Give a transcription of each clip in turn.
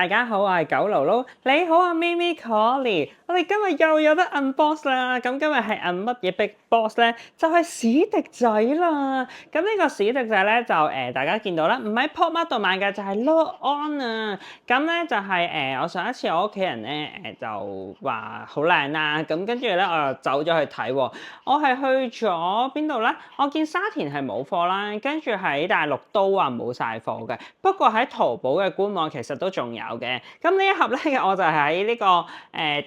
大家好，我係九盧盧。你好啊，咪咪 Colly。我哋今日又有得 unbox 啦。咁今日係 乜嘢 big box 咧？就係史迪仔啦。咁呢個史迪仔咧就大家見到啦，唔喺 PopMart 度買嘅，就係 Log On 啊。咁咧就係我上一次我屋企人咧就話好靚啦。咁跟住咧我又走咗去睇喎。我係去咗邊度咧？我見沙田係冇貨啦，跟住喺大陸都話冇晒貨嘅。不過喺淘寶嘅官網其實都仲有嘅。咁呢一盒咧，我就喺呢個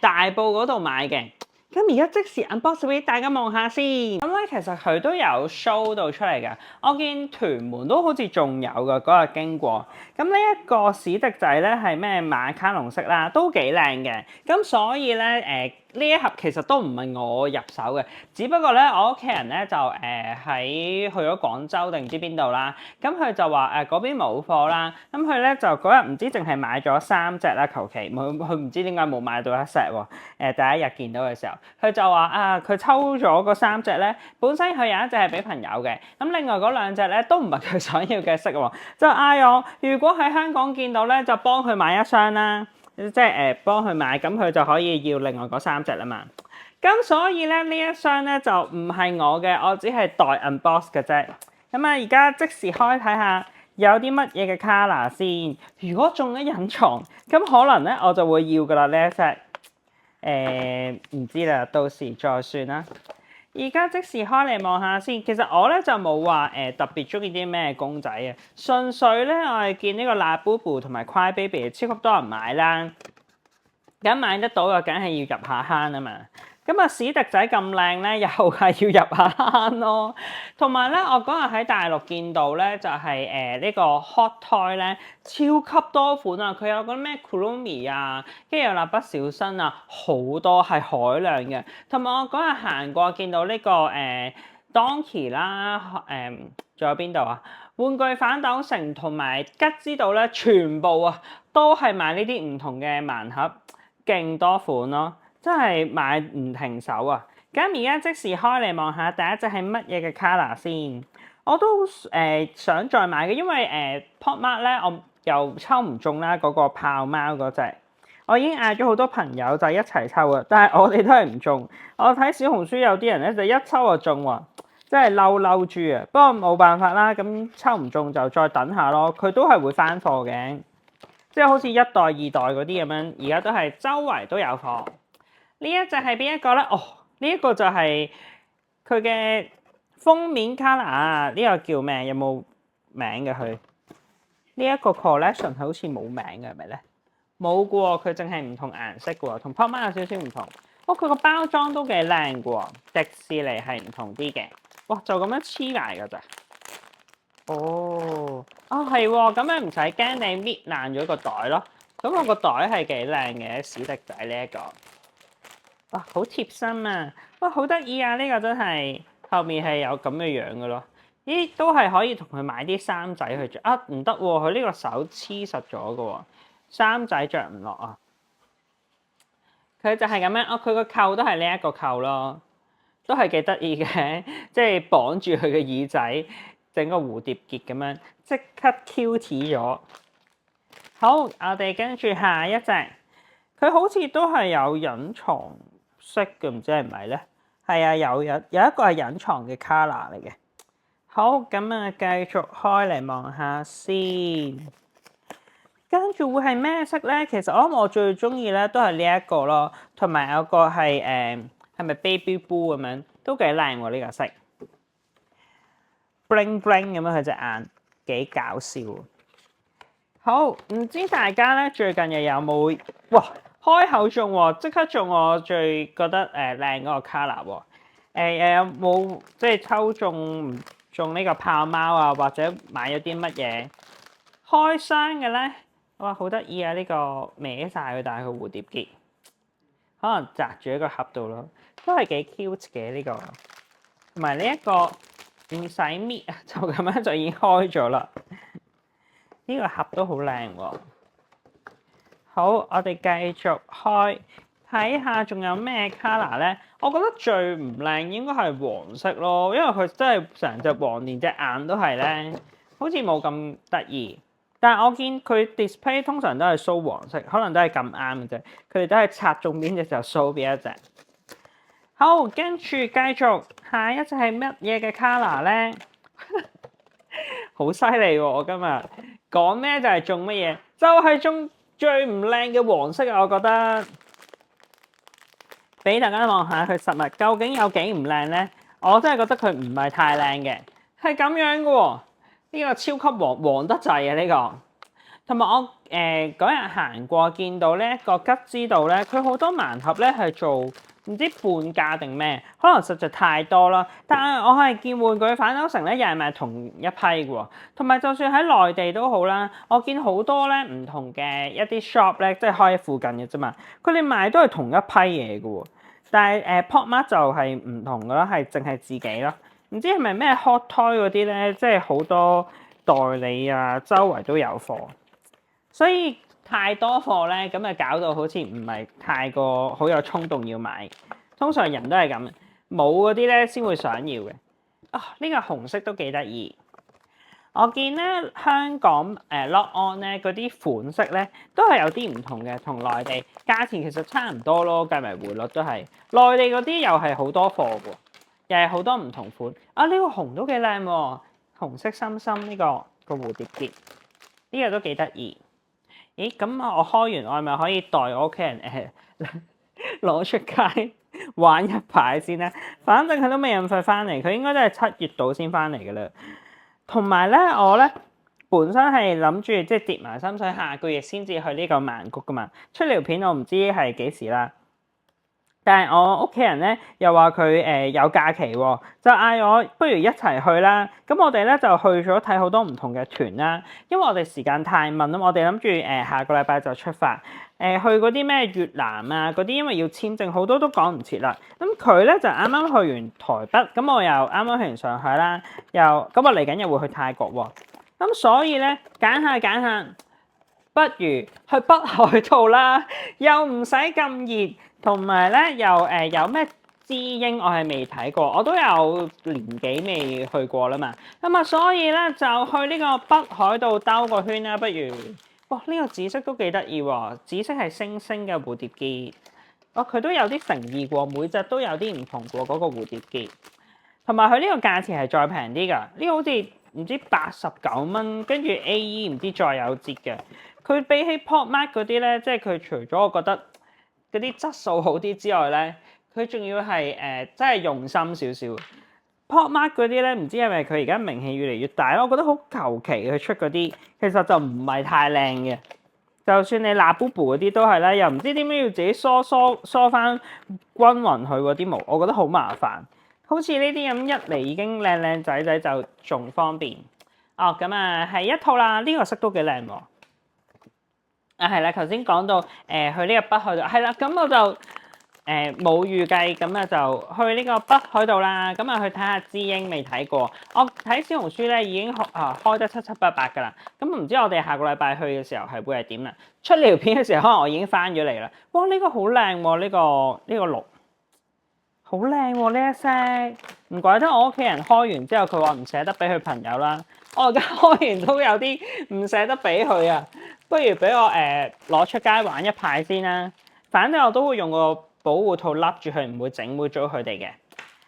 大埔嗰度買嘅。咁而家即時 unbox 俾大家望下先。咁咧其實佢都有 show 到出嚟嘅。我見屯門都好似仲有嘅嗰日經過。咁呢一個史迪仔咧係咩馬卡龍色啦，都幾靚嘅。咁所以咧呢一盒其實都唔係我入手嘅，只不過咧我屋企人咧就喺去咗廣州定唔知邊度啦，咁佢就話嗰邊冇貨啦，咁佢咧就嗰日唔知淨係買咗3隻啦，求其佢唔知點解冇買到一 set 喎，第一日見到嘅時候，佢就話佢抽咗嗰3隻咧，本身佢有一隻係俾朋友嘅，咁另外嗰2隻咧都唔係佢想要嘅色喎，就嗌我如果喺香港見到咧就幫佢買一箱啦。即係幫佢買，咁佢就可以要另外嗰3隻啦嘛。咁所以咧呢一箱咧就唔係我嘅，我只係代 unbox 嘅啫。咁啊而家即時開睇下有啲乜嘢嘅 color 先。如果中咗隱藏，咁可能咧我就會要噶啦呢一隻。唔知啦，到時再算啦。而家即時開嚟望下先，其實我咧就冇話特別中意啲咩公仔嘅，純粹咧我係見呢個辣 BuBu 同埋 Cry Baby 超級多人買啦，咁買得到嘅梗係要入下坑啊嘛。咁啊史迪仔咁靚咧，又係要入下坑咯。同埋咧，我嗰日喺大陸見到咧，就係呢個 Hot Toy 咧，超級多款啊！佢有嗰啲咩 Kurumi 啊，跟住有蠟筆小新啊，好多係海量嘅。同埋我嗰日行過見到呢個Donkey 啦，仲有邊度啊？玩具反斗城同埋吉之島咧，全部啊都係賣呢啲唔同嘅盲盒，勁多款咯。真係買唔停手啊！咁而家即時開嚟望下第一隻係乜嘢嘅 color 先，我都想再買嘅，因為PopMart 咧我又抽唔中啦嗰個豹貓嗰隻，我已經嗌咗好多朋友就一齊抽啊，但係我哋都係唔中。我睇小紅書有啲人咧就一抽就中喎，真係嬲豬啊！不過冇辦法啦，咁抽唔中就再等下咯，佢都係會翻貨嘅，即係好似1代、2代嗰啲咁樣，而家都係周圍都有貨。呢一隻係邊一個咧？哦，呢一個就係佢嘅封面 color 啊！呢個叫咩？有冇名嘅佢？呢一個 collection 係好似冇名嘅係咪咧？冇嘅喎，佢淨係唔同顏色嘅喎，同 PopMart 有少少唔同。哦，佢個包裝都幾靚嘅喎，迪士尼係唔同啲嘅。哇，就咁樣黐埋㗎咋？哦，係喎，咁樣唔使驚你搣爛咗個袋咯。咁我個袋係幾靚嘅，史迪仔呢一個。哇，好貼身啊！哇，好得意啊！呢個真係後面係有咁嘅樣嘅咯。咦，都係可以同佢買啲衫仔去着啊？唔得喎，佢呢個手黐實咗嘅喎，衫仔着唔落啊。佢就係咁樣，佢個扣都係呢一個扣咯，都係幾得意嘅，即係綁住佢嘅耳仔，整個蝴蝶結咁樣，即刻 cute 咗。好，我哋跟住下一隻，佢好似都係有隱藏色嘅，唔知係唔係咧？係啊，有一個係隱藏嘅 color 嚟嘅。好，咁啊，繼續開嚟望下先。跟住會係咩色咧？其實我諗我最中意咧都係呢一個咯，同埋有個係係咪 Baby Boo 咁樣，都幾靚喎呢個色。bling bling 咁樣佢隻眼幾搞笑。好，唔知大家咧最近又有冇哇？開口中喎，即刻中我最覺得靚嗰個 color 喎。又有冇即係抽中唔中呢個豹貓啊？或者買咗啲乜嘢開箱嘅咧？哇，好得意啊！呢個歪晒佢，但係佢蝴蝶結可能擲住喺個盒度咯，都係幾 cute 嘅呢個。同埋呢一個唔使搣啊，就咁樣就已經開咗啦。呢個盒都好靚喎。好，我哋繼續開睇下，仲有咩 color 咧？我覺得最唔靚應該係黃色咯，因為佢真係成隻黃，連隻眼都係咧，好似冇咁得意。但係我見佢 display 通常都係 show 黃色，可能都係咁啱嘅啫。佢哋都係拆中邊隻就 show 邊一隻。好，跟住繼續，下一隻係乜嘢嘅 color 咧？好犀利喎！我今日講咩就係中乜嘢，就係中最唔靚嘅黃色啊！我覺得俾大家望下佢實物究竟有幾唔靚咧？我真係覺得佢唔係太靚嘅，係咁樣嘅喎。呢個超級黃得滯啊！呢個同埋我嗰日行過，見到呢個吉之島咧，佢好多盲盒咧係做唔知半價定咩，可能實在太多啦。但係我係見玩具反斗城咧，又係賣同一批嘅喎。同埋就算喺內地都好啦，我見好多咧唔同嘅一啲 shop 咧，即係開喺附近嘅啫嘛，佢哋賣都係同一批嘢嘅喎。但係Pop Mart 就係唔同嘅啦，係淨係自己咯。唔知係咪咩 Hot Toy 嗰啲咧，即係好多代理啊，周圍都有貨，所以太多貨咧，咁啊搞到好似唔係太過好有衝動要買。通常人都係咁，冇嗰啲咧先會想要嘅。呢個紅色都幾得意。我見咧香港Lock On 咧嗰啲款式咧都係有啲唔同嘅，同內地價錢其實差唔多咯，計埋匯率都係。內地嗰啲又係好多貨喎，又係好多唔同款。呢個紅都幾靚喎，紅色深深呢個蝴蝶結，呢個都幾得意。咦，咁我開完我係咪可以代我屋企人攞出街玩一排先咧？反正佢都未咁快翻嚟，佢應該都係7月度先翻嚟嘅啦。同埋咧，我咧本身係諗住即係跌埋心水，下個月先至去呢個曼谷噶嘛。出條片我唔知係幾時啦。但係我屋企人咧又話佢有假期喎，就嗌我不如一齊去啦。咁我哋咧就去咗睇好多唔同嘅團啦。因為我哋時間太密啦，我哋諗住下個禮拜就出發。去嗰啲咩越南啊嗰啲，因為要簽證，好多都趕唔切啦。咁佢咧就啱啱去完台北，咁我又啱啱去完上海啦，又咁我嚟緊又會去泰國喎。咁所以咧揀下，不如去北海道啦，又唔使咁熱。同埋咧，又有咩知英，我係未睇過，我都有年幾未去過啦嘛。咁所以咧就去呢個北海道兜個圈啦。不如，哇！呢個紫色都幾得意喎，紫色係星星嘅蝴蝶結。佢都有啲誠意喎，每隻都有啲唔同喎嗰個蝴蝶結。同埋佢呢個價錢係再平啲㗎，呢個好似唔知89蚊，跟住 AE 唔知再有折嘅。佢比起 Pop Mart 嗰啲咧，即係佢除咗我覺得嗰啲質素好啲之外咧，佢仲要係真係用心少少。Pop Mart 嗰啲咧，唔知係咪佢而家名氣越嚟越大咯？我覺得好求其佢出嗰啲，其實就唔係太靚嘅。就算你辣 Bubu 嗰啲都係咧，又唔知點解要自己梳翻均勻佢嗰啲毛，我覺得好麻煩。好似呢啲咁一嚟已經靚仔就仲方便。咁係一套啦，呢個色都幾靚喎。係啦，頭先講到去呢個北海道，係啦，咁我就冇預計，咁就去呢個北海道啦，咁去睇下知英未睇過，我睇小紅書咧已經開得七七八八㗎啦，咁唔知我哋下個禮拜去嘅時候係會係點啦？出呢條片嘅時候，可能我已經翻咗嚟啦。哇，呢個好靚喎，呢個綠好靚喎，呢一色，唔怪得我屋企人開完之後，佢話唔捨得俾佢朋友啦。我而家開完都有啲唔捨得俾佢啊。不如俾我攞出街玩一排先啦，反正我都會用個保護套笠住佢，唔會整污糟佢哋嘅。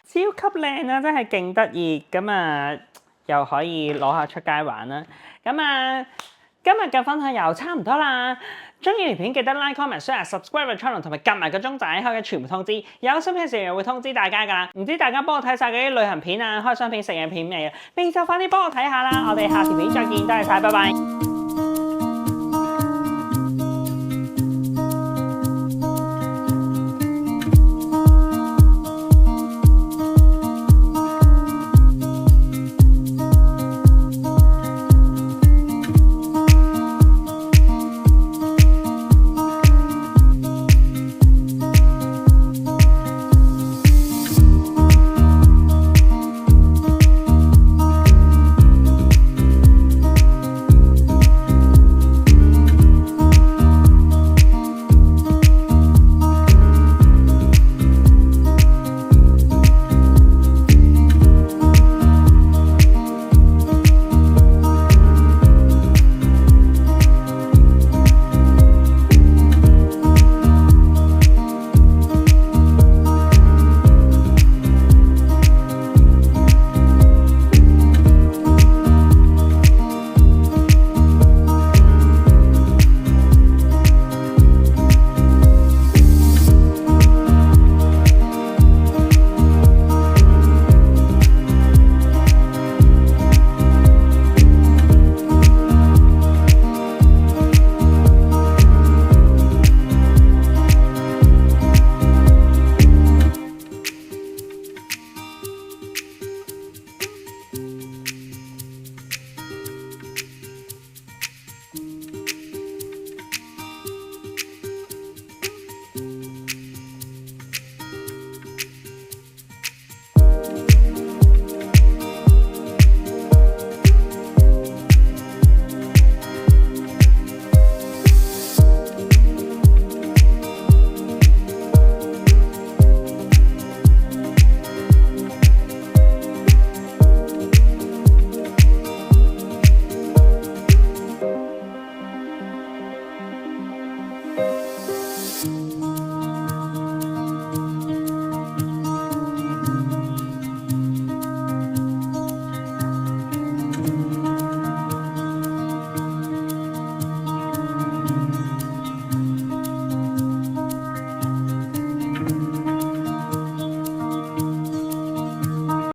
超級靚啊，真係勁得意，咁又可以攞下出街玩啦。咁今日嘅分享又差唔多啦。中意條片記得 like、comment、share、subscribe 個 channel 同埋撳埋個鐘仔，開嘅全部通知。有新片時又會通知大家㗎啦。唔知大家幫我睇晒嗰啲旅行片啊、開箱片、食嘢片未啊？未就快啲幫我睇下啦。我哋下條片再見，多謝晒，拜拜。